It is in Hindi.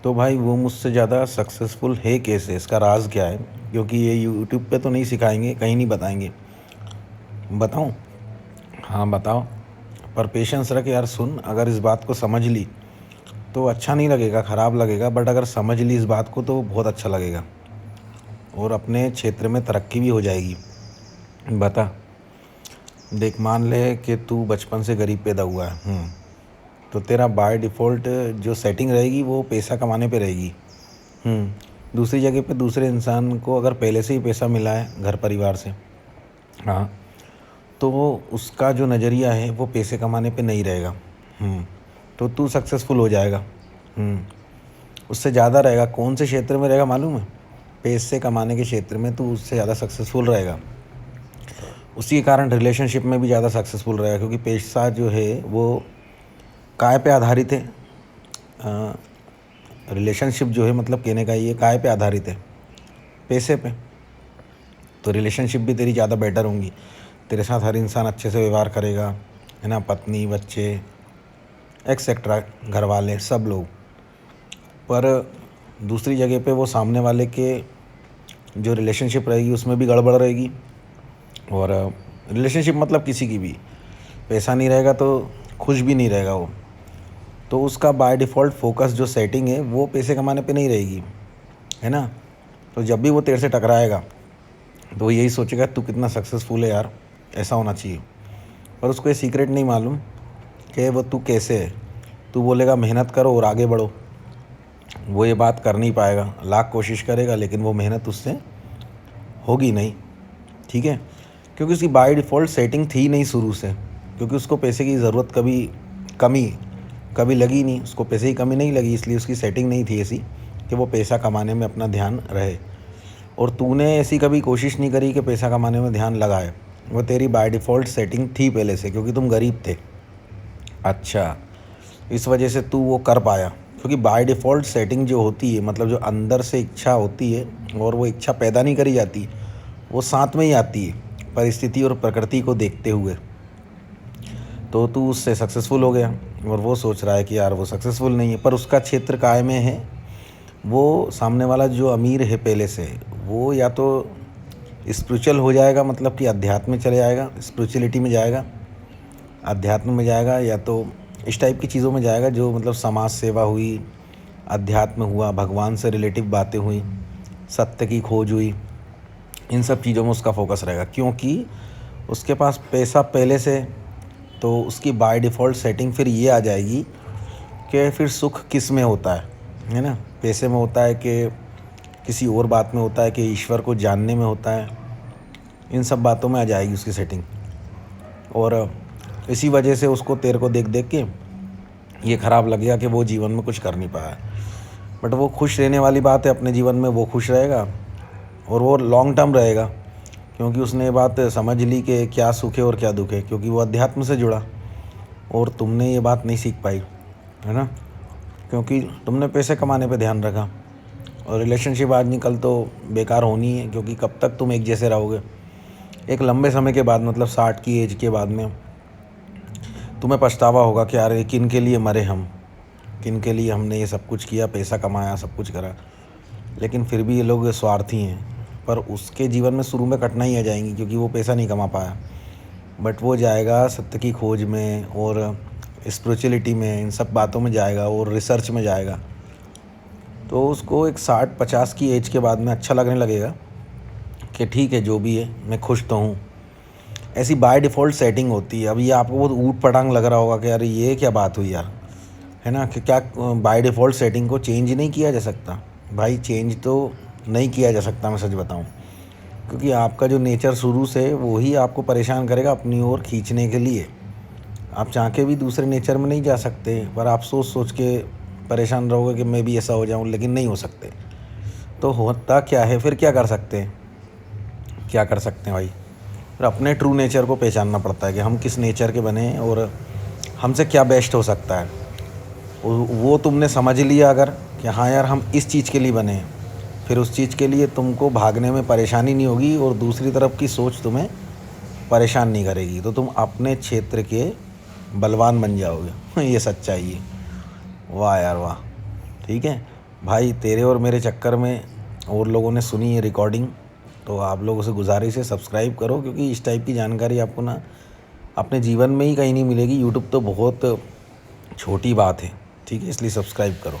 तो भाई वो मुझसे ज़्यादा सक्सेसफुल है कैसे, इसका राज क्या है? क्योंकि ये यूट्यूब पे तो नहीं सिखाएंगे, कहीं नहीं बताएंगे। बताऊं? हाँ बताओ। पर पेशेंस रख यार, सुन। अगर इस बात को समझ ली तो अच्छा नहीं लगेगा, ख़राब लगेगा, बट अगर समझ ली इस बात को तो बहुत अच्छा लगेगा और अपने क्षेत्र में तरक्की भी हो जाएगी। बता, देख, मान ले कि तू बचपन से गरीब पैदा हुआ है। तो तेरा बाय डिफ़ॉल्ट जो सेटिंग रहेगी वो पैसा कमाने पे रहेगी। दूसरी जगह पे दूसरे इंसान को अगर पहले से ही पैसा मिला है घर परिवार से, हाँ, तो उसका जो नज़रिया है वो पैसे कमाने पे नहीं रहेगा। तो तू सक्सेसफुल हो जाएगा। उससे ज़्यादा रहेगा। कौन से क्षेत्र में रहेगा मालूम है? पैसे कमाने के क्षेत्र में तू उससे ज़्यादा सक्सेसफुल रहेगा। उसी के कारण रिलेशनशिप में भी ज़्यादा सक्सेसफुल रहेगा, क्योंकि पैसा जो है वो काय पे आधारित है। रिलेशनशिप जो है, मतलब कहने का ये काय पे आधारित है? पैसे पे। तो रिलेशनशिप भी तेरी ज़्यादा बेटर होंगी। तेरे साथ हर इंसान अच्छे से व्यवहार करेगा, है ना, पत्नी, बच्चे, एक्सेट्रा, घर वाले, सब लोग। पर दूसरी जगह पे वो सामने वाले के जो रिलेशनशिप रहेगी उसमें भी गड़बड़ रहेगी। और रिलेशनशिप मतलब किसी की भी, पैसा नहीं रहेगा तो खुश भी नहीं रहेगा वो। तो उसका बाय डिफ़ॉल्ट फोकस जो सेटिंग है वो पैसे कमाने पे नहीं रहेगी, है ना। तो जब भी वो तेरे से टकराएगा तो वो यही सोचेगा तू कितना सक्सेसफुल है यार, ऐसा होना चाहिए। पर उसको ये सीक्रेट नहीं मालूम कि वो तू कैसे है। तू बोलेगा मेहनत करो और आगे बढ़ो, वो ये बात कर नहीं पाएगा। लाख कोशिश करेगा लेकिन वो मेहनत उससे होगी नहीं, ठीक है। क्योंकि उसकी बाय डिफ़ॉल्ट सेटिंग थी नहीं शुरू से, क्योंकि उसको पैसे की ज़रूरत कभी लगी नहीं। उसको पैसे की कमी नहीं लगी, इसलिए उसकी सेटिंग नहीं थी ऐसी कि वो पैसा कमाने में अपना ध्यान रहे। और तूने ऐसी कभी कोशिश नहीं करी कि पैसा कमाने में ध्यान लगाए। वो तेरी बाय डिफ़ॉल्ट सेटिंग थी पहले से, क्योंकि तुम गरीब थे। अच्छा, इस वजह से तू वो कर पाया। क्योंकि बाय डिफ़ॉल्ट सेटिंग जो होती है, मतलब जो अंदर से इच्छा होती है और वो इच्छा पैदा नहीं करी जाती, वो साथ में ही आती है परिस्थिति और प्रकृति को देखते हुए। तो तू उससे सक्सेसफुल हो गया और वो सोच रहा है कि यार वो सक्सेसफुल नहीं है, पर उसका क्षेत्र काय में है। वो सामने वाला जो अमीर है पहले से, वो या तो स्पिरिचुअल हो जाएगा, मतलब कि अध्यात्म में चले जाएगा, स्पिरिचुअलिटी में जाएगा, अध्यात्म में जाएगा, या तो इस टाइप की चीज़ों में जाएगा जो मतलब समाज सेवा हुई, अध्यात्म हुआ, भगवान से रिलेटिव बातें हुई, सत्य की खोज हुई, इन सब चीज़ों में उसका फोकस रहेगा। क्योंकि उसके पास पैसा पहले से, तो उसकी बाय डिफ़ॉल्ट सेटिंग फिर ये आ जाएगी कि फिर सुख किस में होता है ना। पैसे में होता है कि किसी और बात में होता है कि ईश्वर को जानने में होता है? इन सब बातों में आ जाएगी उसकी सेटिंग। और इसी वजह से उसको तेरे को देख देख के ये ख़राब लग गया कि वो जीवन में कुछ कर नहीं पाया। बट वो खुश रहने वाली बात है, अपने जीवन में वो खुश रहेगा और वो लॉन्ग टर्म रहेगा, क्योंकि उसने ये बात समझ ली कि क्या सुख है और क्या दुख है, क्योंकि वो अध्यात्म से जुड़ा। और तुमने ये बात नहीं सीख पाई, है ना, क्योंकि तुमने पैसे कमाने पे ध्यान रखा। और रिलेशनशिप आज नहीं कल तो बेकार होनी है, क्योंकि कब तक तुम एक जैसे रहोगे। एक लंबे समय के बाद, मतलब 60 की एज के बाद में तुम्हें पछतावा होगा कि यार किन के लिए मरे हम, किन के लिए हमने ये सब कुछ किया, पैसा कमाया, सब कुछ करा, लेकिन फिर भी ये लोग स्वार्थी हैं। पर उसके जीवन में शुरू में कठिनाई आ जाएंगी, क्योंकि वो पैसा नहीं कमा पाया, बट वो जाएगा सत्य की खोज में और स्पिरिचुअलिटी में, इन सब बातों में जाएगा और रिसर्च में जाएगा। तो उसको एक 60-50 की एज के बाद में अच्छा लगने लगेगा कि ठीक है जो भी है, मैं खुश तो हूँ। ऐसी बाय डिफ़ॉल्ट सेटिंग होती है। अब ये आपको बहुत ऊट पटांग लग रहा होगा कि यार ये क्या बात हुई यार, है ना, कि क्या बाय डिफ़ॉल्ट सेटिंग को चेंज नहीं किया जा सकता? भाई चेंज तो नहीं किया जा सकता, मैं सच बताऊं, क्योंकि आपका जो नेचर शुरू से वो ही आपको परेशान करेगा अपनी ओर खींचने के लिए। आप चाह के भी दूसरे नेचर में नहीं जा सकते, पर आप सोच सोच के परेशान रहोगे कि मैं भी ऐसा हो जाऊं, लेकिन नहीं हो सकते। तो होता क्या है फिर? क्या कर सकते हैं? क्या कर सकते हैं भाई? फिर अपने ट्रू नेचर को पहचानना पड़ता है कि हम किस नेचर के बने हैं और हमसे क्या बेस्ट हो सकता है। वो तुमने समझ लिया अगर कि हाँ यार हम इस चीज़ के लिए बने हैं, फिर उस चीज़ के लिए तुमको भागने में परेशानी नहीं होगी और दूसरी तरफ की सोच तुम्हें परेशान नहीं करेगी, तो तुम अपने क्षेत्र के बलवान बन जाओगे। ये सच्चाई है। वाह यार वाह। ठीक है, भाई तेरे और मेरे चक्कर में और लोगों ने सुनी ये रिकॉर्डिंग, तो आप लोगों से गुजारिश है सब्सक्राइब करो, क्योंकि इस टाइप की जानकारी आपको ना अपने जीवन में ही कहीं नहीं मिलेगी। यूट्यूब तो बहुत छोटी बात है, ठीक है, इसलिए सब्सक्राइब करो।